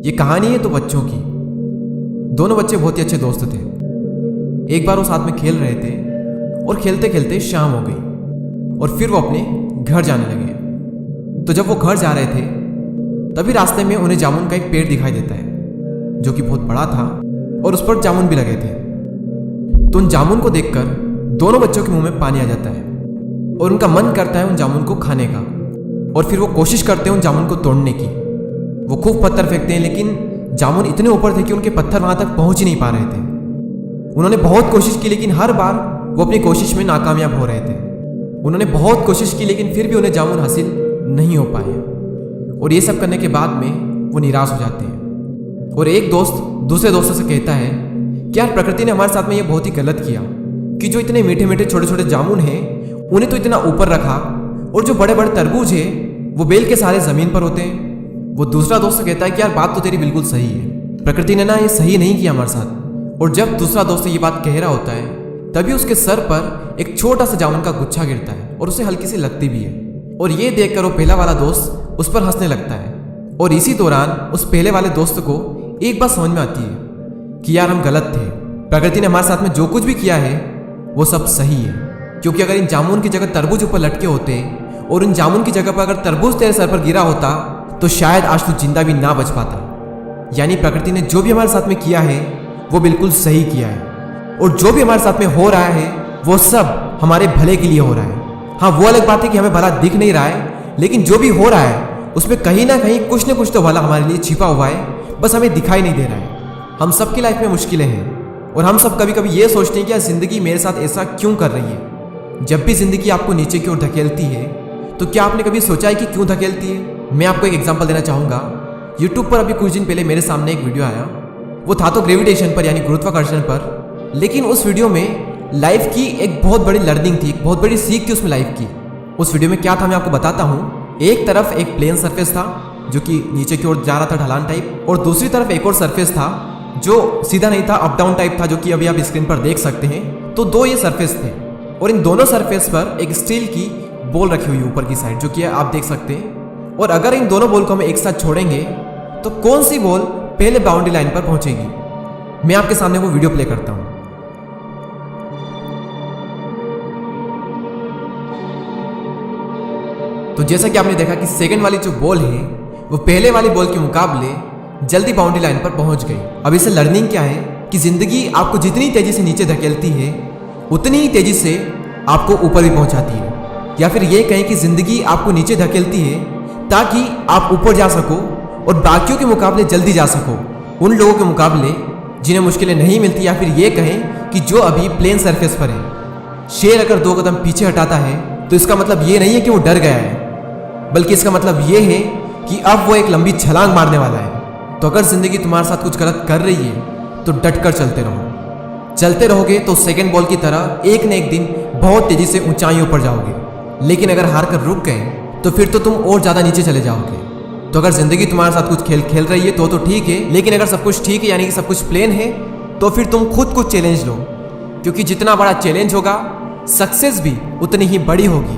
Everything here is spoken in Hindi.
ये कहानी है तो बच्चों की। दोनों बच्चे बहुत ही अच्छे दोस्त थे। एक बार वो साथ में खेल रहे थे और खेलते खेलते शाम हो गई और फिर वो अपने घर जाने लगे। तो जब वो घर जा रहे थे तभी रास्ते में उन्हें जामुन का एक पेड़ दिखाई देता है जो कि बहुत बड़ा था और उस पर जामुन भी लगे थे। तो उन जामुन को देखकर दोनों बच्चों के मुंह में पानी आ जाता है और उनका मन करता है उन जामुन को खाने का। और फिर वो कोशिश करते हैं उन जामुन को तोड़ने की। वो खूब पत्थर फेंकते हैं लेकिन जामुन इतने ऊपर थे कि उनके पत्थर वहां तक पहुंच ही नहीं पा रहे थे। उन्होंने बहुत कोशिश की लेकिन हर बार वो अपनी कोशिश में नाकामयाब हो रहे थे। उन्होंने बहुत कोशिश की लेकिन फिर भी उन्हें जामुन हासिल नहीं हो पाए और ये सब करने के बाद में वो निराश हो जाते हैं। और एक दोस्त दूसरे दोस्तों से कहता है कि यार प्रकृति ने हमारे साथ में ये बहुत ही गलत किया कि जो इतने मीठे मीठे छोटे छोटे जामुन हैं उन्हें तो इतना ऊपर रखा और जो बड़े बड़े तरबूज है वो बेल के सारे जमीन पर होते हैं। वो दूसरा दोस्त कहता है कि यार बात तो तेरी बिल्कुल सही है, प्रकृति ने ना ये सही नहीं किया हमारे साथ। और जब दूसरा दोस्त ये बात कह रहा होता है तभी उसके सर पर एक छोटा सा जामुन का गुच्छा गिरता है और उसे हल्की सी लगती भी है। और ये देखकर वो पहला वाला दोस्त उस पर हंसने लगता है। और इसी दौरान उस पहले वाले दोस्त को एक बात समझ में आती है कि यार हम गलत थे, प्रकृति ने हमारे साथ में जो कुछ भी किया है वो सब सही है। क्योंकि अगर इन जामुन की जगह तरबूज ऊपर लटके होते और इन जामुन की जगह पर अगर तरबूज तेरे सर पर गिरा होता तो शायद आज तू जिंदा भी ना बच पाता। यानी प्रकृति ने जो भी हमारे साथ में किया है वो बिल्कुल सही किया है और जो भी हमारे साथ में हो रहा है वो सब हमारे भले के लिए हो रहा है। हाँ, वो अलग बात है कि हमें भला दिख नहीं रहा है लेकिन जो भी हो रहा है उसमें कहीं ना कहीं कुछ ना कुछ तो भला हमारे लिए छिपा हुआ है, बस हमें दिखाई नहीं दे रहा है। हम सबकी लाइफ में मुश्किलें हैं और हम सब कभी कभी ये सोचते हैं कि यार जिंदगी मेरे साथ ऐसा क्यों कर रही है। जब भी जिंदगी आपको नीचे की ओर धकेलती है तो क्या आपने कभी सोचा है कि क्यों धकेलती है? मैं आपको एक एग्जांपल देना चाहूँगा। यूट्यूब पर अभी कुछ दिन पहले मेरे सामने एक वीडियो आया, वो था तो ग्रेविटेशन पर यानी गुरुत्वाकर्षण पर, लेकिन उस वीडियो में लाइफ की एक बहुत बड़ी लर्निंग थी, एक बहुत बड़ी सीख थी उसमें लाइफ की। उस वीडियो में क्या था मैं आपको बताता हूँ। एक तरफ एक प्लेन सरफेस था जो कि नीचे की ओर जा रहा था ढलान टाइप, और दूसरी तरफ एक और सरफेस था जो सीधा नहीं था, अप डाउन टाइप था, जो कि अभी आप स्क्रीन पर देख सकते हैं। तो दो ये सरफेस थे और इन दोनों सरफेस पर एक स्टील की बॉल रखी हुई ऊपर की साइड, जो कि आप देख सकते हैं। और अगर इन दोनों बॉल को हम एक साथ छोड़ेंगे तो कौन सी बॉल पहले बाउंड्री लाइन पर पहुंचेगी? मैं आपके सामने वो वीडियो प्ले करता हूं। तो जैसा कि आपने देखा कि सेकंड वाली जो बॉल है वो पहले वाली बॉल के मुकाबले जल्दी बाउंड्री लाइन पर पहुंच गई। अब इससे लर्निंग क्या है कि जिंदगी आपको जितनी तेजी से नीचे धकेलती है उतनी ही तेजी से आपको ऊपर भी पहुंचाती है। या फिर ये कहें कि जिंदगी आपको नीचे धकेलती है ताकि आप ऊपर जा सको और बाकियों के मुकाबले जल्दी जा सको, उन लोगों के मुकाबले जिन्हें मुश्किलें नहीं मिलती। या फिर ये कहें कि जो अभी प्लेन सरफेस पर है। शेर अगर 2 कदम पीछे हटाता है तो इसका मतलब ये नहीं है कि वो डर गया है, बल्कि इसका मतलब ये है कि अब वो एक लंबी छलांग मारने वाला है। तो अगर जिंदगी तुम्हारे साथ कुछ गलत कर रही है तो डटकर चलते रहो। चलते रहोगे तो सेकंड बॉल की तरह एक न एक दिन बहुत तेजी से ऊंचाइयों पर जाओगे। लेकिन अगर हार कर रुक गए तो फिर तो तुम और ज्यादा नीचे चले जाओगे। तो अगर जिंदगी तुम्हारे साथ कुछ खेल खेल रही है तो ठीक है, लेकिन अगर सब कुछ ठीक है यानी कि सब कुछ प्लेन है तो फिर तुम खुद कुछ चैलेंज लो, क्योंकि जितना बड़ा चैलेंज होगा सक्सेस भी उतनी ही बड़ी होगी।